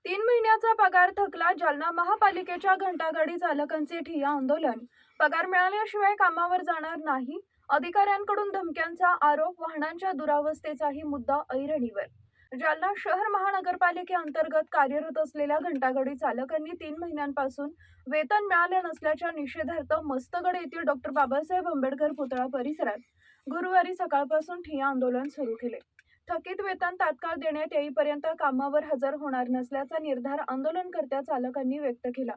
महिन्याचा पगार थकला. जालना महापालिकेच्या घंटागाडी चालकांचे ठिय्या आंदोलन. पगार मिळाल्याशिवाय कामावर जाणार नाही. अधिकाऱ्यांकडून धमक्यांचा आरोप. वाहनांच्या दुरावस्थेचाही मुद्दा ऐरणीवर. जालना शहर महानगरपालिकेअंतर्गत कार्यरत असलेल्या घंटागाडी चालकांनी 3 महिन्यांपासून वेतन मिळाले नसल्याच्या निषेधार्थ मस्तगड येथील डॉक्टर बाबासाहेब आंबेडकर पुतळा परिसरात गुरुवारी सकाळपासून ठिय्या आंदोलन सुरू केले. थकीत वेतन तात्काळ देण्यात येईपर्यंत कामावर हजर होणार नसल्याचा निर्धार आंदोलनकर्त्या चालकांनी व्यक्त केला.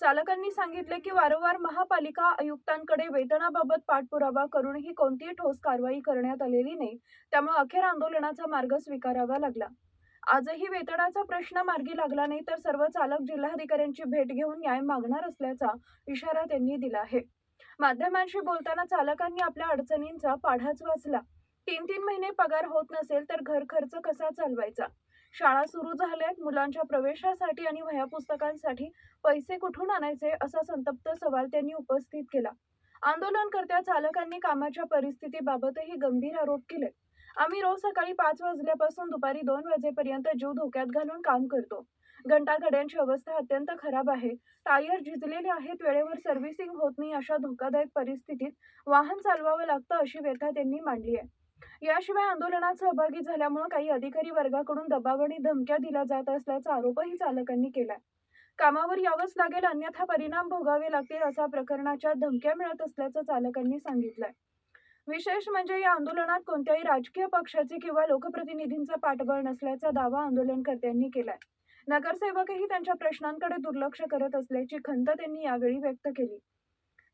चालकांनी सांगितले की वारंवार महापालिका आयुक्तांकडे वेतनाबाबत पाठपुरावा करूनही कोणतीही ठोस कारवाई करण्यात आलेली नाही. त्यामुळे अखेर आंदोलनाचा मार्ग स्वीकारावा लागला. आजही वेतनाचा प्रश्न मार्गी लागला नाही तर सर्व चालक जिल्हाधिकाऱ्यांची भेट घेऊन न्याय मागणार असल्याचा इशारा त्यांनी दिला आहे. माध्यमांशी बोलताना चालकांनी आपल्या अडचणींचा पाढाच वाचला. 3 महिने पगार होत नसेल तर घर खर्च कसा चालवायचा? शाळा सुरू झाल्यात, मुलांच्या प्रवेशासाठी आणि वह्या पुस्तकांसाठी पैसे कुठून आणायचे असा संतप्त सवाल त्यांनी उपस्थित केला. आंदोलनकर्त्या चालकांनी कामाच्या परिस्थितीबाबतही गंभीर आरोप केले. आम्ही रोज सकाळी 5 वाजल्यापासून दुपारी 2 वाजेपर्यंत जीव धोक्यात घालून काम करतो. घंटागाड्यांची अवस्था अत्यंत खराब आहे. टायर झिजलेले आहेत, वेळेवर सर्व्हिसिंग होत नाही. अशा धोकादायक परिस्थितीत वाहन चालवावं लागतं अशी व्यथा त्यांनी मांडली आहे. याशिवाय आंदोलनात सहभागी झाल्यामुळे काही अधिकारी वर्गाकडून दबाव आणि धमक्या दिल्या जात असल्याचा आरोपही चालकांनी केला. कामावर यावंच लागेल अन्यथा परिणाम भोगावे लागतील अशा प्रकरणाच्या धमक्या मिळत असल्याचं चालकांनी सांगितलंय. विशेष म्हणजे या आंदोलनात कोणत्याही राजकीय पक्षाचे किंवा लोकप्रतिनिधींचा पाठबळ नसल्याचा दावा आंदोलनकर्त्यांनी केलाय. नगरसेवकही त्यांच्या प्रश्नांकडे दुर्लक्ष करत असल्याची खंत त्यांनी यावेळी व्यक्त केली.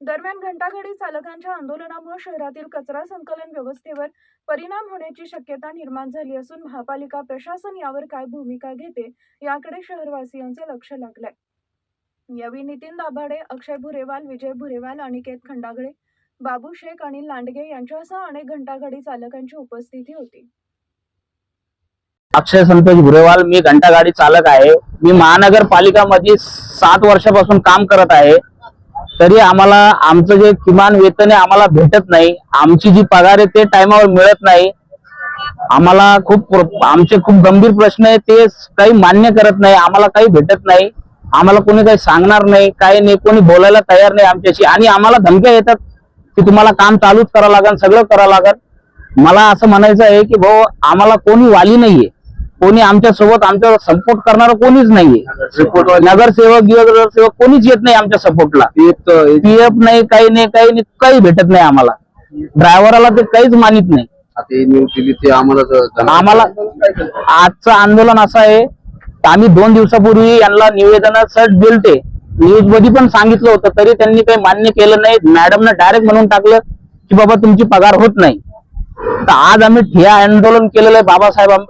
दरम्यान घंटागाडी चालकांच्या आंदोलनामुळे शहरातील कचरा संकलन व्यवस्थेवर परिणाम होण्याची शक्यता निर्माण झाली असून महापालिका प्रशासन यावर काय भूमिका घेते याकडे शहरवासियांचे लक्ष लागलंय. यावेळी नितीन दाभाडे, अक्षय भुरेवाल, विजय भुरेवाल, अनिकेत खंडागळे, बाबू शेख, अनिल लांडगे यांच्यासह अनेक घंटागाडी चालकांची उपस्थिती होती. अक्षय संतोष भुरेवाल, मी घंटागाडी चालक आहे. मी महानगरपालिकामध्ये 7 वर्षापासून काम करत आहे. तरी आम्हाला आमचं जे किमान वेतन आहे आम्हाला भेटत नाही. आमची जी पगार आहे ते टायमावर मिळत नाही. आम्हाला आमचे खूप गंभीर प्रश्न आहे, ते काही मान्य करत नाही. आम्हाला काही भेटत नाही. आम्हाला कोणी काही सांगणार नाही, काही नाही, कोणी बोलायला तयार नाही आमच्याशी. आणि आम्हाला धमक्या येतात की तुम्हाला काम चालूच करावं लागेल, सगळं करावं लागेल. मला असं म्हणायचं आहे की भाऊ, आम्हाला कोणी वाली नाहीये, कोणी आमच्या सोबत आमच्या सपोर्ट करणार कोणीच नाहीये. नगरसेवक कोणीच येत नाही आमच्या सपोर्टला. पीएफ नाही, काही नाही, काही भेटत नाही आम्हाला. ड्रायव्हरला ते काहीच मानित नाही. आम्हाला आजचं आंदोलन असं आहे, आम्ही 2 दिवसापूर्वी यांना निवेदन सर्ट दिलते, न्यूज मध्ये पण सांगितलं होतं, तरी त्यांनी काही मान्य केलं नाही. मॅडमने डायरेक्ट म्हणून टाकलं की बाबा तुमची पगार होत नाही. तर आज आम्ही ठिय्या आंदोलन केलेलं आहे.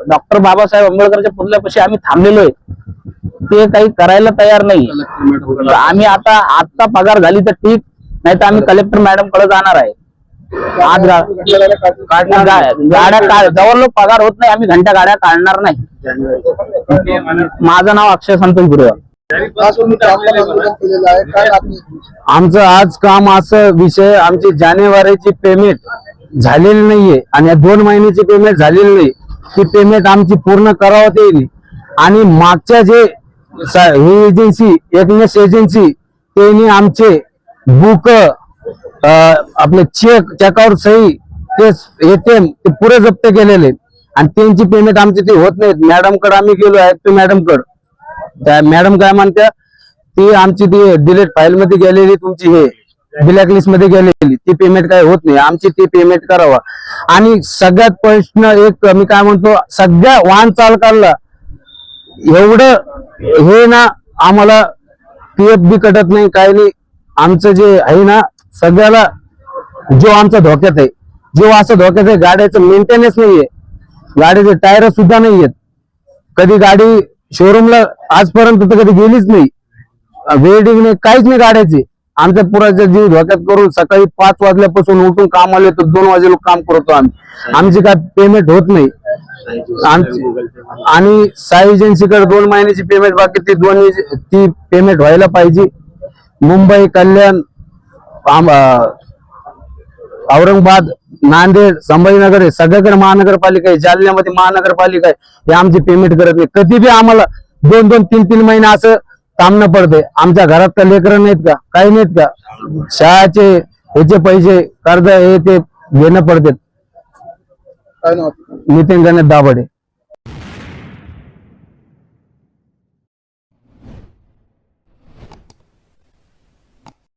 डॉक्टर बाबासाहेब आंबेडकरच्या पुतळ्यापाशी आम्ही थांबलेलो आहे. ते काही करायला तयार नाही. आम्ही आता पगार झाली तर ठीक, नाही तर आम्ही कलेक्टर मॅडम कडे जाणार आहे. आज गाड्या जवळ पगार होत नाही, आम्ही घंटा गाड्या काढणार नाही. माझं नाव अक्षय संतोष भुरेवाल. आमचं आज काम असं विषय, आमची जानेवारीची पेमेंट झालेली नाहीये आणि 2 महिन्याची पेमेंट झालेली नाही. ती पेमेंट आमची पूर्ण करावं येईल. आणि मागच्या जे ही एजन्सी, एकनेस एजन्सी, त्यांनी आमचे बुक, आपले चेकआउट सही, ते एटीएम ते पुरे जप्त केलेले आणि त्यांची पेमेंट आमची ती होत नाही. मॅडम कडे आम्ही गेलो आहे, मॅडम कडे, त्या मॅडम काय म्हणत्या, ती आमची ती डिलीट फाईल मध्ये गेलेली, तुमची हे ब्लॅकलिस्ट मध्ये गेलेली, ती पेमेंट काय होत नाही. आमची ती पेमेंट करावा. आणि सगळ्यात प्रश्न एक मी काय म्हणतो, सगळ्या वाहन चालकांना एवढं हे ना, आम्हाला पीएफ बी कटत नाही, काही नाही. आमचं जे आहे ना, सगळ्याला जो आमचा धोक्यात आहे, जो असं धोक्यात आहे, गाड्याचं मेंटेनन्स नाहीये, गाडीचे टायर सुद्धा नाहीयेत. कधी गाडी शोरूमला आजपर्यंत तर कधी गेलीच नाही. वेल्डिंग नाही, काहीच नाही गाड्याची. आमच्या पुराचा जीव धोक्यात करून सकाळी 5 वाजल्यापासून उठून काम आले तर 2 वाजे काम करतो आम्ही. आमची काय पेमेंट होत नाही. आणि साई एजन्सीकडे 2 महिन्याची पेमेंट बाकी, ती पेमेंट व्हायला पाहिजे. मुंबई, कल्याण, औरंगाबाद, नांदेड, संभाजीनगर हे सगळ्याकडे महानगरपालिका आहे. जालन्यामध्ये महानगरपालिका आहे. हे आमची पेमेंट करत नाही. कधी बी आम्हाला दोन दोन तीन तीन महिने असं थांबणं पडते. आमच्या घरात तर लेकरं नाहीत का, काही नाहीत का, शाळेचे ह्याचे पैसे कर्ज हे ते घेणं पडते. काय नाव आपलं? नितीन गणेश दाभाडे.